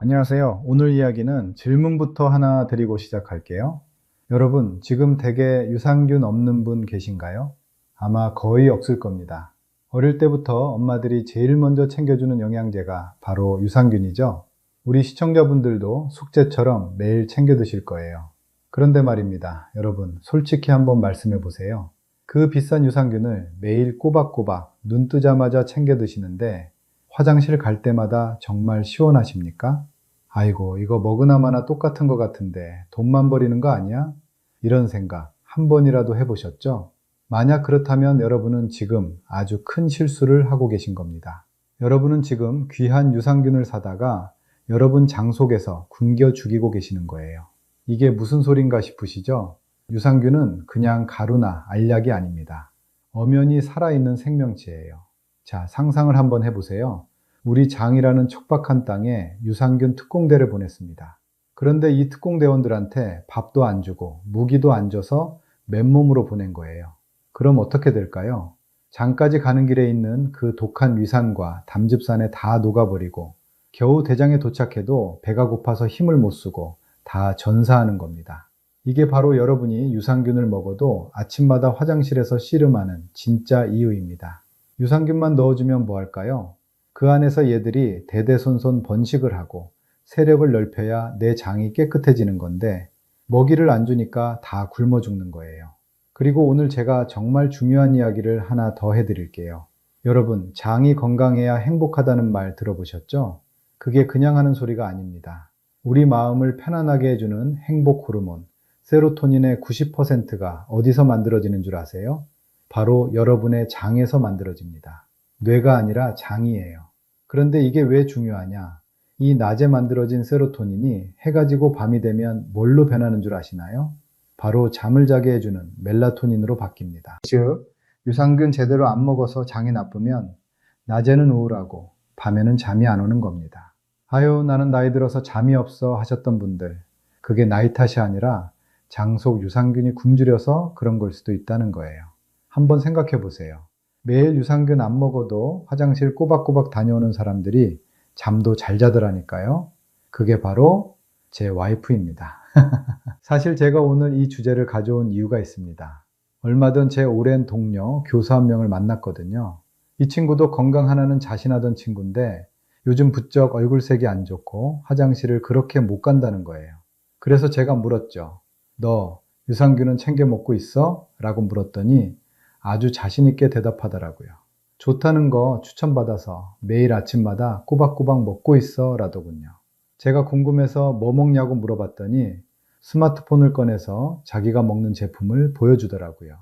안녕하세요. 오늘 이야기는 질문부터 하나 드리고 시작할게요. 여러분, 지금 댁에 유산균 없는 분 계신가요? 아마 거의 없을 겁니다. 어릴 때부터 엄마들이 제일 먼저 챙겨주는 영양제가 바로 유산균이죠. 우리 시청자분들도 숙제처럼 매일 챙겨 드실 거예요. 그런데 말입니다. 여러분, 솔직히 한번 말씀해 보세요. 그 비싼 유산균을 매일 꼬박꼬박 눈 뜨자마자 챙겨 드시는데 화장실 갈 때마다 정말 시원하십니까? 아이고, 이거 먹으나마나 똑같은 것 같은데 돈만 버리는 거 아니야? 이런 생각 한 번이라도 해보셨죠? 만약 그렇다면 여러분은 지금 아주 큰 실수를 하고 계신 겁니다. 여러분은 지금 귀한 유산균을 사다가 여러분 장 속에서 굶겨 죽이고 계시는 거예요. 이게 무슨 소린가 싶으시죠? 유산균은 그냥 가루나 알약이 아닙니다. 엄연히 살아있는 생명체예요. 자, 상상을 한번 해보세요. 우리 장이라는 척박한 땅에 유산균 특공대를 보냈습니다. 그런데 이 특공대원들한테 밥도 안 주고 무기도 안 줘서 맨몸으로 보낸 거예요. 그럼 어떻게 될까요? 장까지 가는 길에 있는 그 독한 위산과 담즙산에 다 녹아버리고 겨우 대장에 도착해도 배가 고파서 힘을 못 쓰고 다 전사하는 겁니다. 이게 바로 여러분이 유산균을 먹어도 아침마다 화장실에서 씨름하는 진짜 이유입니다. 유산균만 넣어주면 뭐 할까요? 그 안에서 얘들이 대대손손 번식을 하고 세력을 넓혀야 내 장이 깨끗해지는 건데 먹이를 안 주니까 다 굶어 죽는 거예요. 그리고 오늘 제가 정말 중요한 이야기를 하나 더 해드릴게요. 여러분, 장이 건강해야 행복하다는 말 들어보셨죠? 그게 그냥 하는 소리가 아닙니다. 우리 마음을 편안하게 해주는 행복 호르몬, 세로토닌의 90%가 어디서 만들어지는 줄 아세요? 바로 여러분의 장에서 만들어집니다. 뇌가 아니라 장이에요. 그런데 이게 왜 중요하냐? 이 낮에 만들어진 세로토닌이 해가 지고 밤이 되면 뭘로 변하는 줄 아시나요? 바로 잠을 자게 해주는 멜라토닌으로 바뀝니다. 즉, 유산균 제대로 안 먹어서 장이 나쁘면 낮에는 우울하고 밤에는 잠이 안 오는 겁니다. 아유, 나는 나이 들어서 잠이 없어 하셨던 분들, 그게 나이 탓이 아니라 장 속 유산균이 굶주려서 그런 걸 수도 있다는 거예요. 한번 생각해 보세요. 매일 유산균 안 먹어도 화장실 꼬박꼬박 다녀오는 사람들이 잠도 잘 자더라니까요. 그게 바로 제 와이프입니다. 사실 제가 오늘 이 주제를 가져온 이유가 있습니다. 얼마 전 제 오랜 동료 교수 한 명을 만났거든요. 이 친구도 건강 하나는 자신하던 친구인데 요즘 부쩍 얼굴색이 안 좋고 화장실을 그렇게 못 간다는 거예요. 그래서 제가 물었죠. 너 유산균은 챙겨 먹고 있어? 라고 물었더니 아주 자신 있게 대답하더라고요. 좋다는 거 추천받아서 매일 아침마다 꼬박꼬박 먹고 있어 라더군요. 제가 궁금해서 뭐 먹냐고 물어봤더니 스마트폰을 꺼내서 자기가 먹는 제품을 보여주더라고요.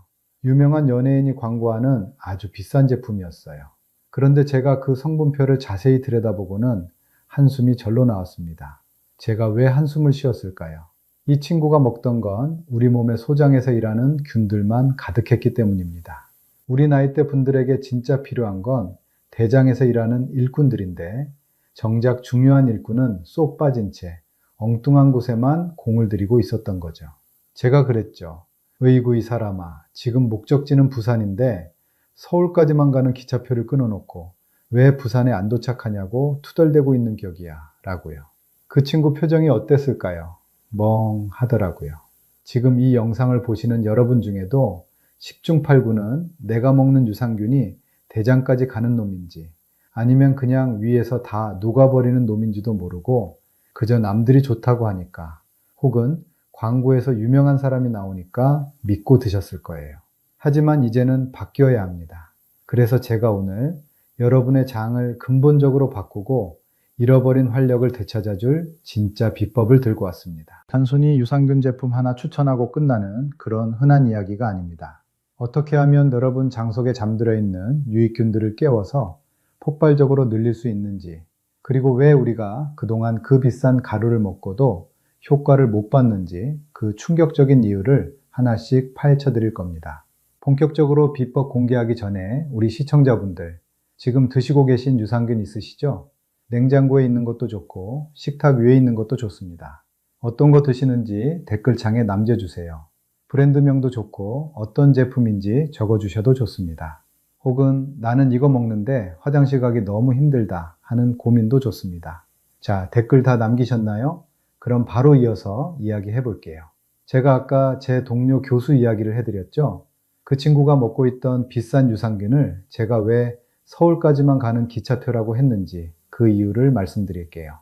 유명한 연예인이 광고하는 아주 비싼 제품이었어요. 그런데 제가 그 성분표를 자세히 들여다보고는 한숨이 절로 나왔습니다. 제가 왜 한숨을 쉬었을까요? 이 친구가 먹던 건 우리 몸의 소장에서 일하는 균들만 가득했기 때문입니다. 우리 나이대 분들에게 진짜 필요한 건 대장에서 일하는 일꾼들인데 정작 중요한 일꾼은 쏙 빠진 채 엉뚱한 곳에만 공을 들이고 있었던 거죠. 제가 그랬죠. 으이구 이 사람아, 지금 목적지는 부산인데 서울까지만 가는 기차표를 끊어놓고 왜 부산에 안 도착하냐고 투덜대고 있는 격이야 라고요. 그 친구 표정이 어땠을까요? 멍하더라고요. 지금 이 영상을 보시는 여러분 중에도 10중 8구는 내가 먹는 유산균이 대장까지 가는 놈인지 아니면 그냥 위에서 다 녹아버리는 놈인지도 모르고 그저 남들이 좋다고 하니까 혹은 광고에서 유명한 사람이 나오니까 믿고 드셨을 거예요. 하지만 이제는 바뀌어야 합니다. 그래서 제가 오늘 여러분의 장을 근본적으로 바꾸고 잃어버린 활력을 되찾아줄 진짜 비법을 들고 왔습니다. 단순히 유산균 제품 하나 추천하고 끝나는 그런 흔한 이야기가 아닙니다. 어떻게 하면 여러분 장 속에 잠들어 있는 유익균들을 깨워서 폭발적으로 늘릴 수 있는지, 그리고 왜 우리가 그동안 그 비싼 가루를 먹고도 효과를 못 봤는지 그 충격적인 이유를 하나씩 파헤쳐 드릴 겁니다. 본격적으로 비법 공개하기 전에 우리 시청자분들, 지금 드시고 계신 유산균 있으시죠? 냉장고에 있는 것도 좋고 식탁 위에 있는 것도 좋습니다. 어떤 거 드시는지 댓글창에 남겨주세요. 브랜드명도 좋고 어떤 제품인지 적어주셔도 좋습니다. 혹은 나는 이거 먹는데 화장실 가기 너무 힘들다 하는 고민도 좋습니다. 자, 댓글 다 남기셨나요? 그럼 바로 이어서 이야기해 볼게요. 제가 아까 제 동료 교수 이야기를 해드렸죠? 그 친구가 먹고 있던 비싼 유산균을 제가 왜 서울까지만 가는 기차표라고 했는지 그 이유를 말씀드릴게요.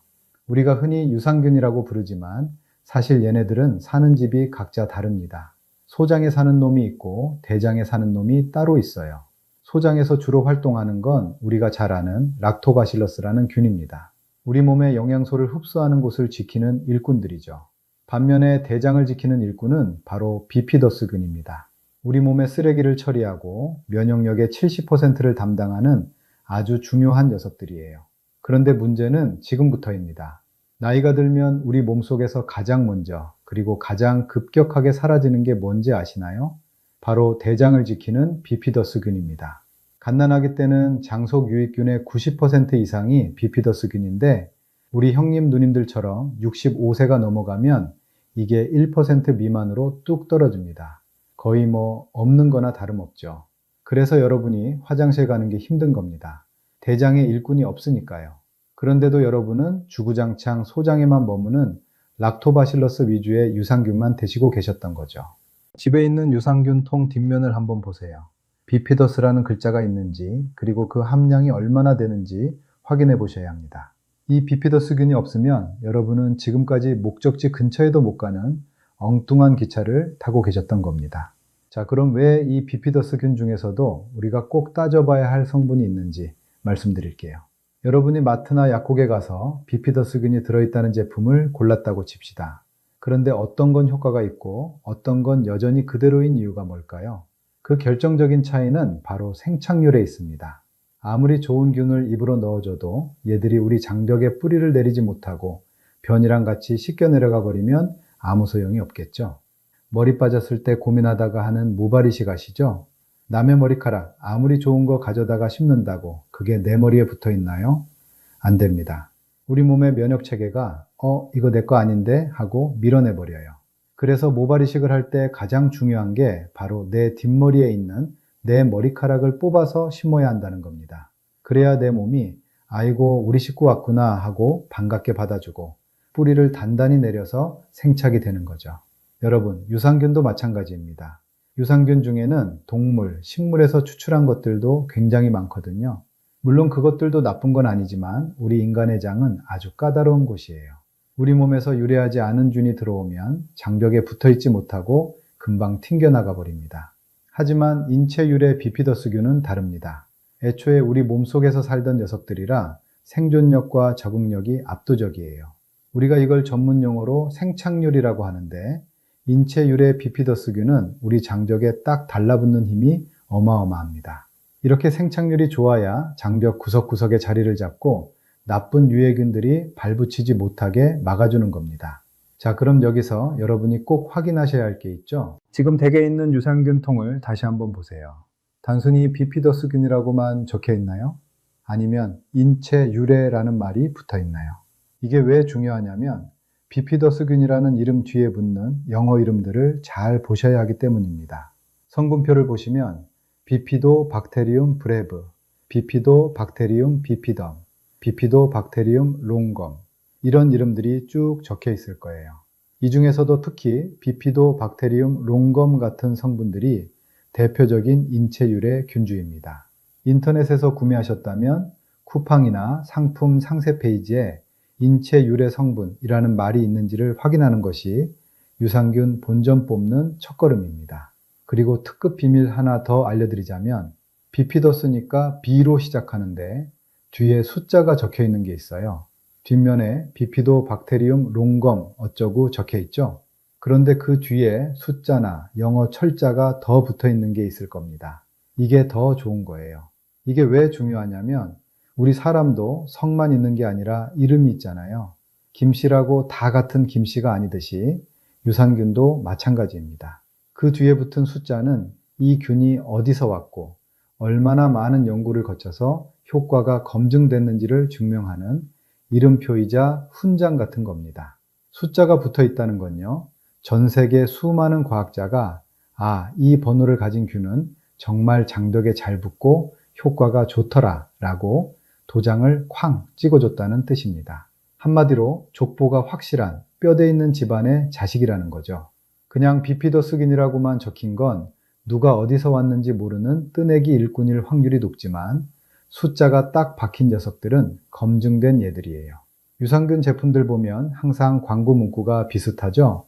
우리가 흔히 유산균이라고 부르지만 사실 얘네들은 사는 집이 각자 다릅니다. 소장에 사는 놈이 있고 대장에 사는 놈이 따로 있어요. 소장에서 주로 활동하는 건 우리가 잘 아는 락토바실러스라는 균입니다. 우리 몸의 영양소를 흡수하는 곳을 지키는 일꾼들이죠. 반면에 대장을 지키는 일꾼은 바로 비피더스균입니다. 우리 몸의 쓰레기를 처리하고 면역력의 70%를 담당하는 아주 중요한 녀석들이에요. 그런데 문제는 지금부터입니다. 나이가 들면 우리 몸속에서 가장 먼저 그리고 가장 급격하게 사라지는 게 뭔지 아시나요? 바로 대장을 지키는 비피더스균입니다. 갓난아기 때는 장속 유익균의 90% 이상이 비피더스균인데 우리 형님 누님들처럼 65세가 넘어가면 이게 1% 미만으로 뚝 떨어집니다. 거의 없는 거나 다름없죠. 그래서 여러분이 화장실 가는 게 힘든 겁니다. 대장에 일꾼이 없으니까요. 그런데도 여러분은 주구장창 소장에만 머무는 락토바실러스 위주의 유산균만 드시고 계셨던 거죠. 집에 있는 유산균 통 뒷면을 한번 보세요. 비피더스라는 글자가 있는지 그리고 그 함량이 얼마나 되는지 확인해 보셔야 합니다. 이 비피더스균이 없으면 여러분은 지금까지 목적지 근처에도 못 가는 엉뚱한 기차를 타고 계셨던 겁니다. 자, 그럼 왜 이 비피더스균 중에서도 우리가 꼭 따져봐야 할 성분이 있는지 말씀드릴게요. 여러분이 마트나 약국에 가서 비피더스균이 들어있다는 제품을 골랐다고 칩시다. 그런데 어떤 건 효과가 있고 어떤 건 여전히 그대로인 이유가 뭘까요? 그 결정적인 차이는 바로 생착률에 있습니다. 아무리 좋은 균을 입으로 넣어줘도 얘들이 우리 장벽에 뿌리를 내리지 못하고 변이랑 같이 씻겨 내려가 버리면 아무 소용이 없겠죠. 머리 빠졌을 때 고민하다가 하는 모발이식 아시죠? 남의 머리카락 아무리 좋은 거 가져다가 심는다고 그게 내 머리에 붙어 있나요? 안 됩니다. 우리 몸의 면역 체계가 이거 내 거 아닌데 하고 밀어내 버려요. 그래서 모발이식을 할 때 가장 중요한 게 바로 내 뒷머리에 있는 내 머리카락을 뽑아서 심어야 한다는 겁니다. 그래야 내 몸이 아이고 우리 식구 왔구나 하고 반갑게 받아주고 뿌리를 단단히 내려서 생착이 되는 거죠. 여러분, 유산균도 마찬가지입니다. 유산균 중에는 동물, 식물에서 추출한 것들도 굉장히 많거든요. 물론 그것들도 나쁜 건 아니지만 우리 인간의 장은 아주 까다로운 곳이에요. 우리 몸에서 유래하지 않은 균이 들어오면 장벽에 붙어있지 못하고 금방 튕겨나가 버립니다. 하지만 인체 유래 비피더스균은 다릅니다. 애초에 우리 몸속에서 살던 녀석들이라 생존력과 적응력이 압도적이에요. 우리가 이걸 전문 용어로 생착률이라고 하는데 인체 유래 비피더스균은 우리 장벽에 딱 달라붙는 힘이 어마어마합니다. 이렇게 생착률이 좋아야 장벽 구석구석에 자리를 잡고 나쁜 유해균들이 발붙이지 못하게 막아주는 겁니다. 자, 그럼 여기서 여러분이 꼭 확인하셔야 할 게 있죠? 지금 댁에 있는 유산균 통을 다시 한번 보세요. 단순히 비피더스균이라고만 적혀 있나요? 아니면 인체 유래라는 말이 붙어 있나요? 이게 왜 중요하냐면 비피더스균이라는 이름 뒤에 붙는 영어 이름들을 잘 보셔야 하기 때문입니다. 성분표를 보시면 비피도 박테리움 브레브, 비피도 박테리움 비피덤, 비피도 박테리움 롱검 이런 이름들이 쭉 적혀 있을 거예요. 이 중에서도 특히 비피도 박테리움 롱검 같은 성분들이 대표적인 인체 유래 균주입니다. 인터넷에서 구매하셨다면 쿠팡이나 상품 상세 페이지에 인체 유래 성분이라는 말이 있는지를 확인하는 것이 유산균 본전 뽑는 첫걸음입니다. 그리고 특급 비밀 하나 더 알려드리자면 비피더스니까 B로 시작하는데 뒤에 숫자가 적혀 있는 게 있어요. 뒷면에 비피도 박테리움 롱검 어쩌고 적혀 있죠. 그런데 그 뒤에 숫자나 영어 철자가 더 붙어 있는 게 있을 겁니다. 이게 더 좋은 거예요. 이게 왜 중요하냐면 우리 사람도 성만 있는 게 아니라 이름이 있잖아요. 김씨라고 다 같은 김씨가 아니듯이 유산균도 마찬가지입니다. 그 뒤에 붙은 숫자는 이 균이 어디서 왔고 얼마나 많은 연구를 거쳐서 효과가 검증됐는지를 증명하는 이름표이자 훈장 같은 겁니다. 숫자가 붙어 있다는 건요. 전 세계 수많은 과학자가 이 번호를 가진 균은 정말 장벽에 잘 붙고 효과가 좋더라 라고 도장을 쾅 찍어줬다는 뜻입니다. 한마디로 족보가 확실한 뼈대 있는 집안의 자식이라는 거죠. 그냥 비피더스균이라고만 적힌 건 누가 어디서 왔는지 모르는 뜨내기 일꾼일 확률이 높지만 숫자가 딱 박힌 녀석들은 검증된 얘들이에요. 유산균 제품들 보면 항상 광고 문구가 비슷하죠.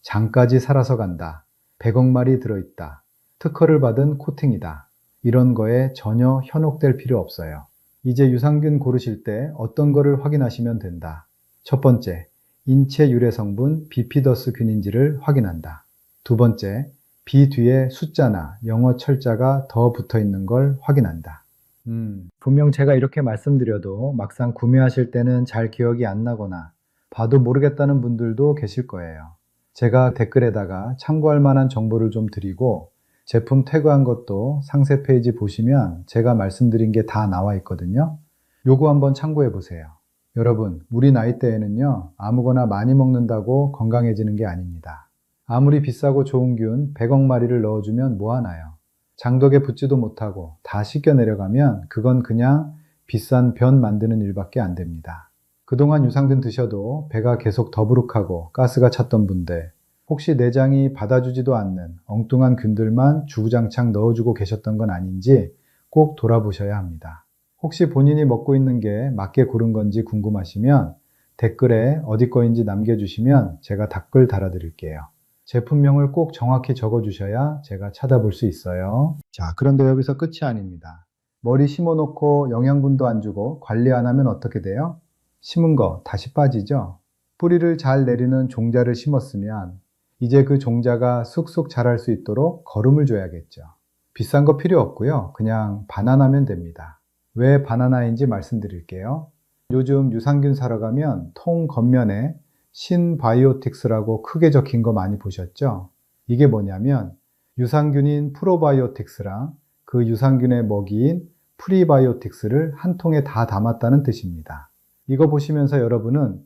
장까지 살아서 간다, 100억 마리 들어있다, 특허를 받은 코팅이다. 이런 거에 전혀 현혹될 필요 없어요. 이제 유산균 고르실 때 어떤 거를 확인하시면 된다. 첫 번째, 인체 유래 성분 비피더스균인지를 확인한다. 두 번째, 비 뒤에 숫자나 영어 철자가 더 붙어 있는 걸 확인한다. 분명 제가 이렇게 말씀드려도 막상 구매하실 때는 잘 기억이 안 나거나 봐도 모르겠다는 분들도 계실 거예요. 제가 댓글에다가 참고할 만한 정보를 좀 드리고 제품 태그한 것도 상세 페이지 보시면 제가 말씀드린 게 다 나와 있거든요. 요거 한번 참고해 보세요. 여러분, 우리 나이대에는요, 아무거나 많이 먹는다고 건강해지는 게 아닙니다. 아무리 비싸고 좋은 균 100억 마리를 넣어주면 뭐하나요? 장독에 붙지도 못하고 다 씻겨 내려가면 그건 그냥 비싼 변 만드는 일밖에 안 됩니다. 그동안 유산균 드셔도 배가 계속 더부룩하고 가스가 찼던 분들, 혹시 내장이 받아주지도 않는 엉뚱한 균들만 주구장창 넣어주고 계셨던 건 아닌지 꼭 돌아보셔야 합니다. 혹시 본인이 먹고 있는 게 맞게 고른 건지 궁금하시면 댓글에 어디 거인지 남겨주시면 제가 댓글 달아드릴게요. 제품명을 꼭 정확히 적어주셔야 제가 찾아볼 수 있어요. 자, 그런데 여기서 끝이 아닙니다. 머리 심어놓고 영양분도 안 주고 관리 안 하면 어떻게 돼요? 심은 거 다시 빠지죠? 뿌리를 잘 내리는 종자를 심었으면 이제 그 종자가 쑥쑥 자랄 수 있도록 거름을 줘야겠죠. 비싼 거 필요 없고요. 그냥 바나나면 됩니다. 왜 바나나인지 말씀드릴게요. 요즘 유산균 사러 가면 통 겉면에 신바이오틱스라고 크게 적힌 거 많이 보셨죠? 이게 뭐냐면 유산균인 프로바이오틱스랑 그 유산균의 먹이인 프리바이오틱스를 한 통에 다 담았다는 뜻입니다. 이거 보시면서 여러분은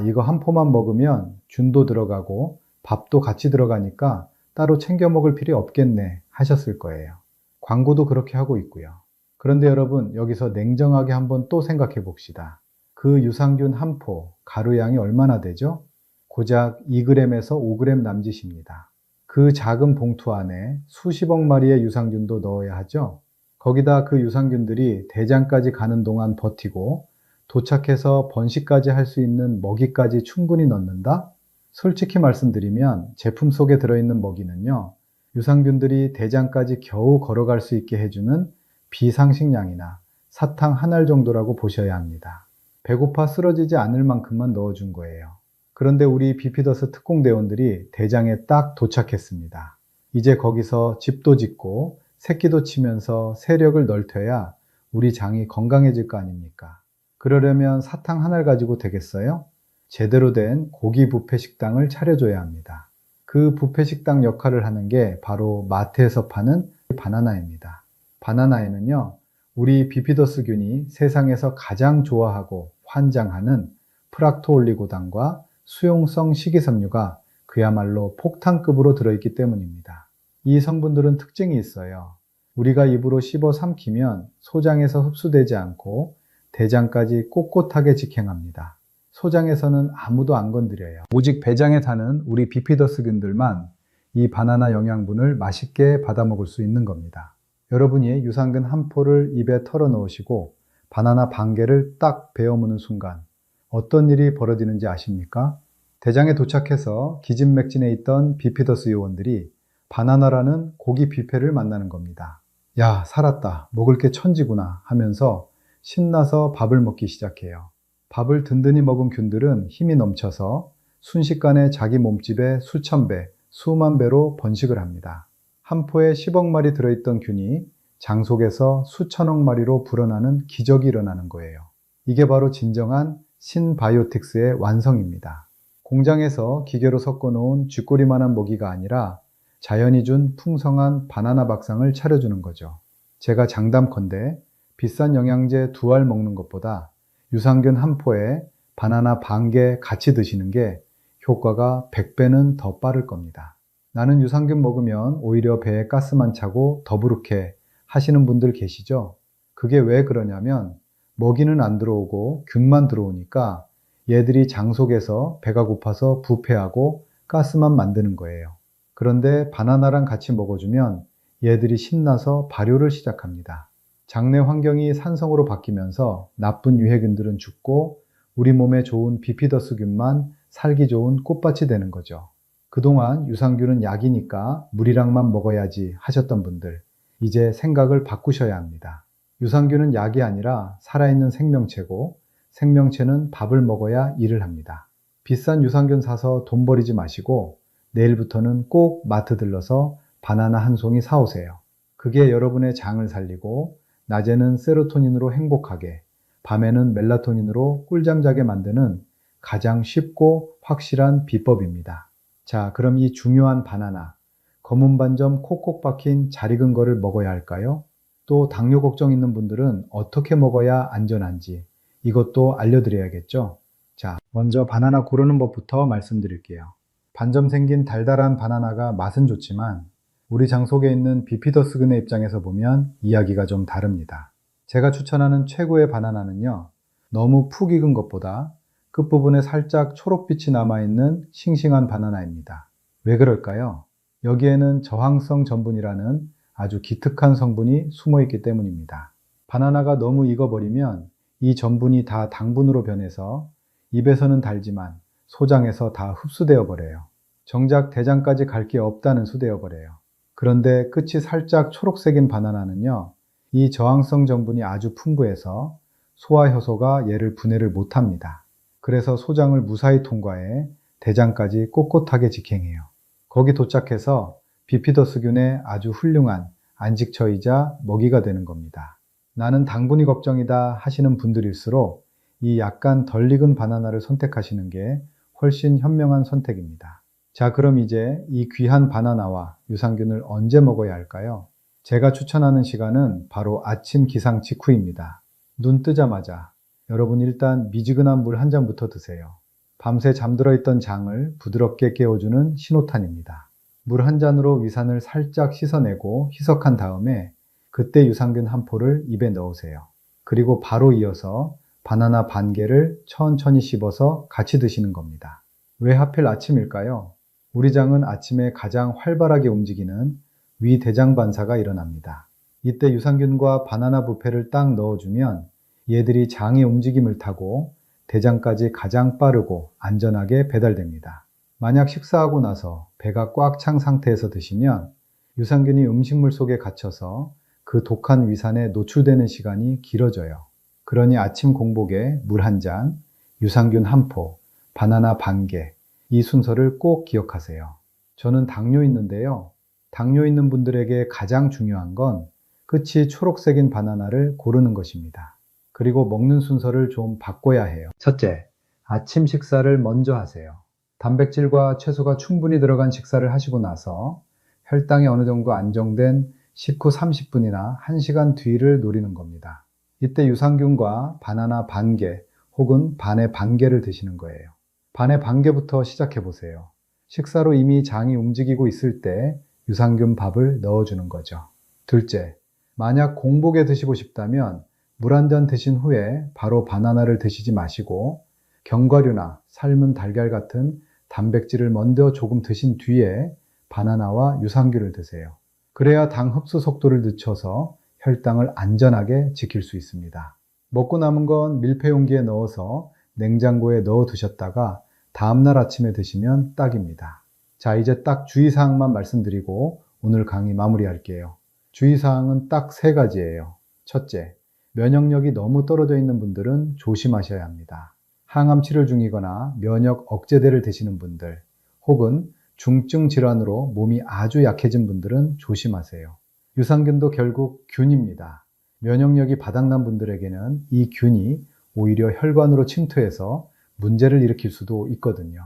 이거 한 포만 먹으면 균도 들어가고 밥도 같이 들어가니까 따로 챙겨 먹을 필요 없겠네 하셨을 거예요. 광고도 그렇게 하고 있고요. 그런데 여러분, 여기서 냉정하게 한번 또 생각해 봅시다. 그 유산균 한 포, 가루양이 얼마나 되죠? 고작 2g에서 5g 남짓입니다. 그 작은 봉투 안에 수십억 마리의 유산균도 넣어야 하죠? 거기다 그 유산균들이 대장까지 가는 동안 버티고 도착해서 번식까지 할 수 있는 먹이까지 충분히 넣는다? 솔직히 말씀드리면 제품 속에 들어있는 먹이는요, 유산균들이 대장까지 겨우 걸어갈 수 있게 해주는 비상식량이나 사탕 한 알 정도라고 보셔야 합니다. 배고파 쓰러지지 않을 만큼만 넣어준 거예요. 그런데 우리 비피더스 특공대원들이 대장에 딱 도착했습니다. 이제 거기서 집도 짓고 새끼도 치면서 세력을 넓혀야 우리 장이 건강해질 거 아닙니까? 그러려면 사탕 한 알 가지고 되겠어요? 제대로 된 고기 뷔페 식당을 차려줘야 합니다. 그 뷔페 식당 역할을 하는 게 바로 마트에서 파는 바나나입니다. 바나나에는요, 우리 비피더스균이 세상에서 가장 좋아하고 환장하는 프락토올리고당과 수용성 식이섬유가 그야말로 폭탄급으로 들어있기 때문입니다. 이 성분들은 특징이 있어요. 우리가 입으로 씹어 삼키면 소장에서 흡수되지 않고 대장까지 꼿꼿하게 직행합니다. 소장에서는 아무도 안 건드려요. 오직 배장에 사는 우리 비피더스균들만 이 바나나 영양분을 맛있게 받아 먹을 수 있는 겁니다. 여러분이 유산균 한 포를 입에 털어 넣으시고 바나나 반 개를 딱 베어 무는 순간 어떤 일이 벌어지는지 아십니까? 대장에 도착해서 기진맥진에 있던 비피더스 요원들이 바나나라는 고기 뷔페를 만나는 겁니다. 야, 살았다. 먹을 게 천지구나 하면서 신나서 밥을 먹기 시작해요. 밥을 든든히 먹은 균들은 힘이 넘쳐서 순식간에 자기 몸집의 수천 배, 수만 배로 번식을 합니다. 한 포에 10억 마리 들어있던 균이 장 속에서 수천억 마리로 불어나는 기적이 일어나는 거예요. 이게 바로 진정한 신바이오틱스의 완성입니다. 공장에서 기계로 섞어놓은 쥐꼬리만한 먹이가 아니라 자연이 준 풍성한 바나나 밥상을 차려주는 거죠. 제가 장담컨대 비싼 영양제 2알 먹는 것보다 유산균 한 포에 바나나 반 개 같이 드시는 게 효과가 100배는 더 빠를 겁니다. 나는 유산균 먹으면 오히려 배에 가스만 차고 더부룩해 하시는 분들 계시죠? 그게 왜 그러냐면 먹이는 안 들어오고 균만 들어오니까 얘들이 장 속에서 배가 고파서 부패하고 가스만 만드는 거예요. 그런데 바나나랑 같이 먹어주면 얘들이 신나서 발효를 시작합니다. 장내 환경이 산성으로 바뀌면서 나쁜 유해균들은 죽고 우리 몸에 좋은 비피더스균만 살기 좋은 꽃밭이 되는 거죠. 그동안 유산균은 약이니까 물이랑만 먹어야지 하셨던 분들, 이제 생각을 바꾸셔야 합니다. 유산균은 약이 아니라 살아있는 생명체고 생명체는 밥을 먹어야 일을 합니다. 비싼 유산균 사서 돈 버리지 마시고 내일부터는 꼭 마트 들러서 바나나 한 송이 사오세요. 그게 여러분의 장을 살리고 낮에는 세로토닌으로 행복하게, 밤에는 멜라토닌으로 꿀잠 자게 만드는 가장 쉽고 확실한 비법입니다. 자, 그럼 이 중요한 바나나, 검은 반점 콕콕 박힌 잘 익은 거를 먹어야 할까요? 또 당뇨 걱정 있는 분들은 어떻게 먹어야 안전한지 이것도 알려드려야겠죠? 자, 먼저 바나나 고르는 법부터 말씀드릴게요. 반점 생긴 달달한 바나나가 맛은 좋지만 우리 장 속에 있는 비피더스균의 입장에서 보면 이야기가 좀 다릅니다. 제가 추천하는 최고의 바나나는요, 너무 푹 익은 것보다 끝부분에 살짝 초록빛이 남아있는 싱싱한 바나나입니다. 왜 그럴까요? 여기에는 저항성 전분이라는 아주 기특한 성분이 숨어 있기 때문입니다. 바나나가 너무 익어버리면 이 전분이 다 당분으로 변해서 입에서는 달지만 소장에서 다 흡수되어 버려요. 정작 대장까지 갈 게 없다는 수되어 버려요. 그런데 끝이 살짝 초록색인 바나나는요, 이 저항성 전분이 아주 풍부해서 소화효소가 얘를 분해를 못합니다. 그래서 소장을 무사히 통과해 대장까지 꼿꼿하게 직행해요. 거기 도착해서 비피더스균의 아주 훌륭한 안식처이자 먹이가 되는 겁니다. 나는 당분이 걱정이다 하시는 분들일수록 이 약간 덜 익은 바나나를 선택하시는 게 훨씬 현명한 선택입니다. 자, 그럼 이제 이 귀한 바나나와 유산균을 언제 먹어야 할까요? 제가 추천하는 시간은 바로 아침 기상 직후입니다. 눈 뜨자마자 여러분 일단 미지근한 물 한 잔부터 드세요. 밤새 잠들어 있던 장을 부드럽게 깨워주는 신호탄입니다. 물 한 잔으로 위산을 살짝 씻어내고 희석한 다음에 그때 유산균 한 포를 입에 넣으세요. 그리고 바로 이어서 바나나 반 개를 천천히 씹어서 같이 드시는 겁니다. 왜 하필 아침일까요? 우리 장은 아침에 가장 활발하게 움직이는 위대장 반사가 일어납니다. 이때 유산균과 바나나 부패를 딱 넣어주면 얘들이 장의 움직임을 타고 대장까지 가장 빠르고 안전하게 배달됩니다. 만약 식사하고 나서 배가 꽉 찬 상태에서 드시면 유산균이 음식물 속에 갇혀서 그 독한 위산에 노출되는 시간이 길어져요. 그러니 아침 공복에 물 한 잔, 유산균 한 포, 바나나 반 개, 이 순서를 꼭 기억하세요. 저는 당뇨 있는데요. 당뇨 있는 분들에게 가장 중요한 건 끝이 초록색인 바나나를 고르는 것입니다. 그리고 먹는 순서를 좀 바꿔야 해요. 첫째, 아침 식사를 먼저 하세요. 단백질과 채소가 충분히 들어간 식사를 하시고 나서 혈당이 어느 정도 안정된 식후 30분이나 1시간 뒤를 노리는 겁니다. 이때 유산균과 바나나 반 개 혹은 반의 반 개를 드시는 거예요. 반의 반 개부터 시작해 보세요. 식사로 이미 장이 움직이고 있을 때 유산균 밥을 넣어주는 거죠. 둘째, 만약 공복에 드시고 싶다면 물 한 잔 드신 후에 바로 바나나를 드시지 마시고 견과류나 삶은 달걀 같은 단백질을 먼저 조금 드신 뒤에 바나나와 유산균을 드세요. 그래야 당 흡수 속도를 늦춰서 혈당을 안전하게 지킬 수 있습니다. 먹고 남은 건 밀폐 용기에 넣어서 냉장고에 넣어 두셨다가 다음날 아침에 드시면 딱입니다. 자, 이제 딱 주의사항만 말씀드리고 오늘 강의 마무리할게요. 주의사항은 딱 3가지예요. 첫째, 면역력이 너무 떨어져 있는 분들은 조심하셔야 합니다. 항암 치료 중이거나 면역 억제제를 드시는 분들, 혹은 중증 질환으로 몸이 아주 약해진 분들은 조심하세요. 유산균도 결국 균입니다. 면역력이 바닥난 분들에게는 이 균이 오히려 혈관으로 침투해서 문제를 일으킬 수도 있거든요.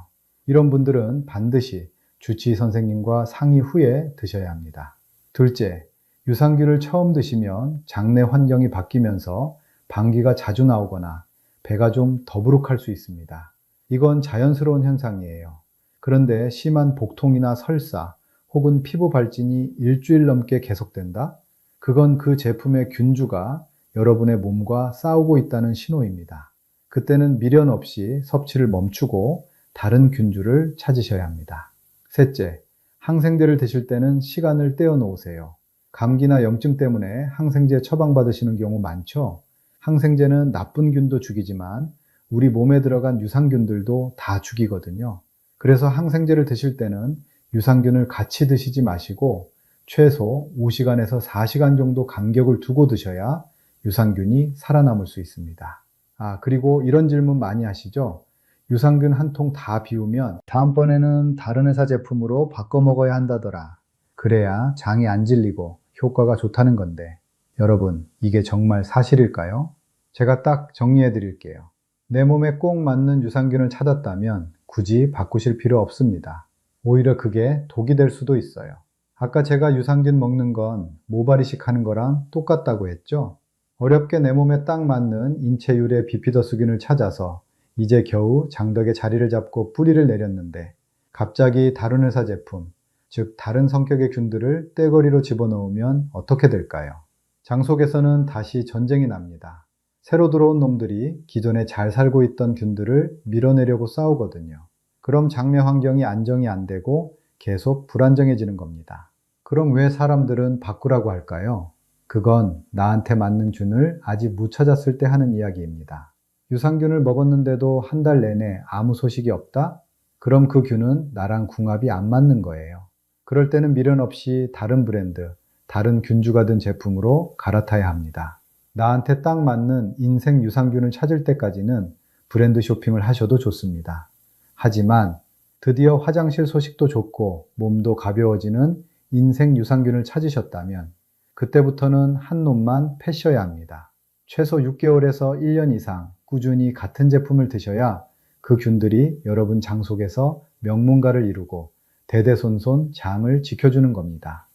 이런 분들은 반드시 주치의 선생님과 상의 후에 드셔야 합니다. 둘째, 유산균을 처음 드시면 장내 환경이 바뀌면서 방귀가 자주 나오거나 배가 좀 더부룩할 수 있습니다. 이건 자연스러운 현상이에요. 그런데 심한 복통이나 설사 혹은 피부 발진이 일주일 넘게 계속된다? 그건 그 제품의 균주가 여러분의 몸과 싸우고 있다는 신호입니다. 그때는 미련 없이 섭취를 멈추고 다른 균주를 찾으셔야 합니다. 셋째, 항생제를 드실 때는 시간을 떼어 놓으세요. 감기나 염증 때문에 항생제 처방받으시는 경우 많죠? 항생제는 나쁜 균도 죽이지만 우리 몸에 들어간 유산균들도 다 죽이거든요. 그래서 항생제를 드실 때는 유산균을 같이 드시지 마시고 최소 5시간에서 4시간 정도 간격을 두고 드셔야 유산균이 살아남을 수 있습니다. 그리고 이런 질문 많이 하시죠? 유산균 한 통 다 비우면 다음번에는 다른 회사 제품으로 바꿔 먹어야 한다더라. 그래야 장이 안 질리고 효과가 좋다는 건데, 여러분, 이게 정말 사실일까요? 제가 딱 정리해 드릴게요. 내 몸에 꼭 맞는 유산균을 찾았다면 굳이 바꾸실 필요 없습니다. 오히려 그게 독이 될 수도 있어요. 아까 제가 유산균 먹는 건 모발이식 하는 거랑 똑같다고 했죠? 어렵게 내 몸에 딱 맞는 인체 유래 비피더스균을 찾아서 이제 겨우 장덕에 자리를 잡고 뿌리를 내렸는데 갑자기 다른 회사 제품, 즉 다른 성격의 균들을 떼거리로 집어넣으면 어떻게 될까요? 장 속에서는 다시 전쟁이 납니다. 새로 들어온 놈들이 기존에 잘 살고 있던 균들을 밀어내려고 싸우거든요. 그럼 장내 환경이 안정이 안 되고 계속 불안정해지는 겁니다. 그럼 왜 사람들은 바꾸라고 할까요? 그건 나한테 맞는 균을 아직 못 찾았을 때 하는 이야기입니다. 유산균을 먹었는데도 한 달 내내 아무 소식이 없다? 그럼 그 균은 나랑 궁합이 안 맞는 거예요. 그럴 때는 미련 없이 다른 브랜드, 다른 균주가 든 제품으로 갈아타야 합니다. 나한테 딱 맞는 인생 유산균을 찾을 때까지는 브랜드 쇼핑을 하셔도 좋습니다. 하지만 드디어 화장실 소식도 좋고 몸도 가벼워지는 인생 유산균을 찾으셨다면 그때부터는 한 놈만 패셔야 합니다. 최소 6개월에서 1년 이상 꾸준히 같은 제품을 드셔야 그 균들이 여러분 장 속에서 명문가를 이루고 대대손손 장을 지켜주는 겁니다.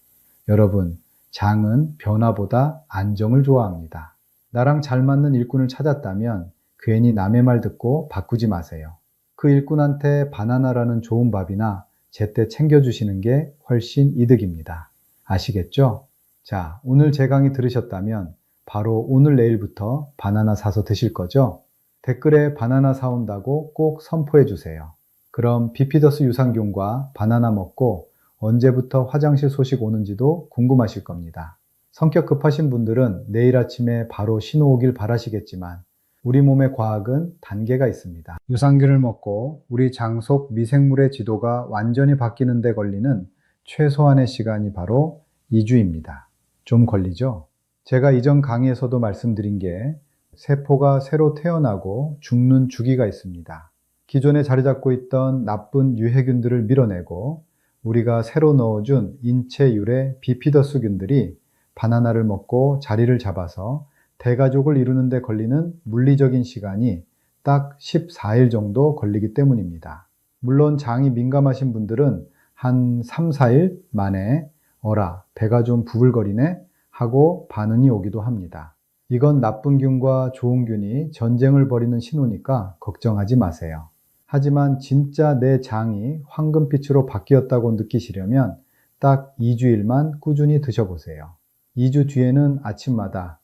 여러분, 장은 변화보다 안정을 좋아합니다. 나랑 잘 맞는 일꾼을 찾았다면 괜히 남의 말 듣고 바꾸지 마세요. 그 일꾼한테 바나나라는 좋은 밥이나 제때 챙겨주시는 게 훨씬 이득입니다. 아시겠죠? 자, 오늘 제 강의 들으셨다면 바로 오늘 내일부터 바나나 사서 드실 거죠? 댓글에 바나나 사온다고 꼭 선포해 주세요. 그럼 비피더스 유산균과 바나나 먹고 언제부터 화장실 소식 오는지도 궁금하실 겁니다. 성격 급하신 분들은 내일 아침에 바로 신호 오길 바라시겠지만 우리 몸의 과학은 단계가 있습니다. 유산균을 먹고 우리 장 속 미생물의 지도가 완전히 바뀌는 데 걸리는 최소한의 시간이 바로 2주입니다. 좀 걸리죠? 제가 이전 강의에서도 말씀드린 게 세포가 새로 태어나고 죽는 주기가 있습니다. 기존에 자리 잡고 있던 나쁜 유해균들을 밀어내고 우리가 새로 넣어준 인체 유래 비피더스균들이 바나나를 먹고 자리를 잡아서 대가족을 이루는 데 걸리는 물리적인 시간이 딱 14일 정도 걸리기 때문입니다. 물론 장이 민감하신 분들은 한 3, 4일 만에 어라, 배가 좀 부글거리네 하고 반응이 오기도 합니다. 이건 나쁜 균과 좋은 균이 전쟁을 벌이는 신호니까 걱정하지 마세요. 하지만 진짜 내 장이 황금빛으로 바뀌었다고 느끼시려면 딱 2주일만 꾸준히 드셔보세요. 2주 뒤에는 아침마다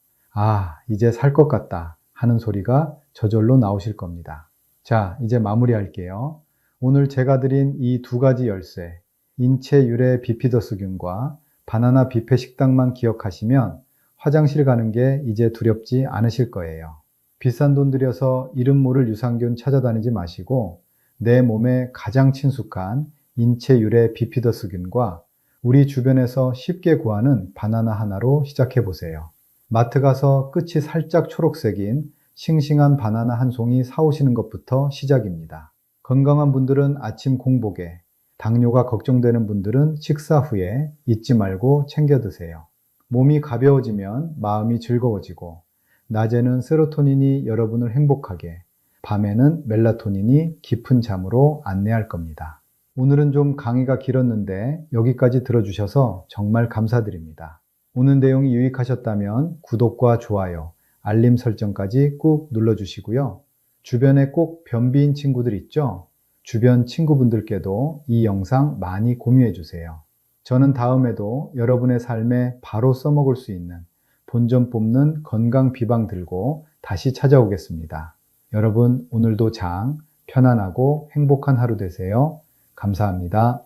이제 살 것 같다 하는 소리가 저절로 나오실 겁니다. 자, 이제 마무리할게요. 오늘 제가 드린 이 두 가지 열쇠, 인체 유래 비피더스균과 바나나 뷔페 식당만 기억하시면 화장실 가는 게 이제 두렵지 않으실 거예요. 비싼 돈 들여서 이름 모를 유산균 찾아다니지 마시고 내 몸에 가장 친숙한 인체 유래 비피더스균과 우리 주변에서 쉽게 구하는 바나나 하나로 시작해 보세요. 마트 가서 끝이 살짝 초록색인 싱싱한 바나나 한 송이 사오시는 것부터 시작입니다. 건강한 분들은 아침 공복에, 당뇨가 걱정되는 분들은 식사 후에 잊지 말고 챙겨 드세요. 몸이 가벼워지면 마음이 즐거워지고 낮에는 세로토닌이 여러분을 행복하게, 밤에는 멜라토닌이 깊은 잠으로 안내할 겁니다. 오늘은 좀 강의가 길었는데 여기까지 들어주셔서 정말 감사드립니다. 오늘 내용이 유익하셨다면 구독과 좋아요, 알림 설정까지 꾹 눌러주시고요. 주변에 꼭 변비인 친구들 있죠? 주변 친구분들께도 이 영상 많이 공유해 주세요. 저는 다음에도 여러분의 삶에 바로 써먹을 수 있는 돈 좀 뽑는 건강 비방 들고 다시 찾아오겠습니다. 여러분, 오늘도 장 편안하고 행복한 하루 되세요. 감사합니다.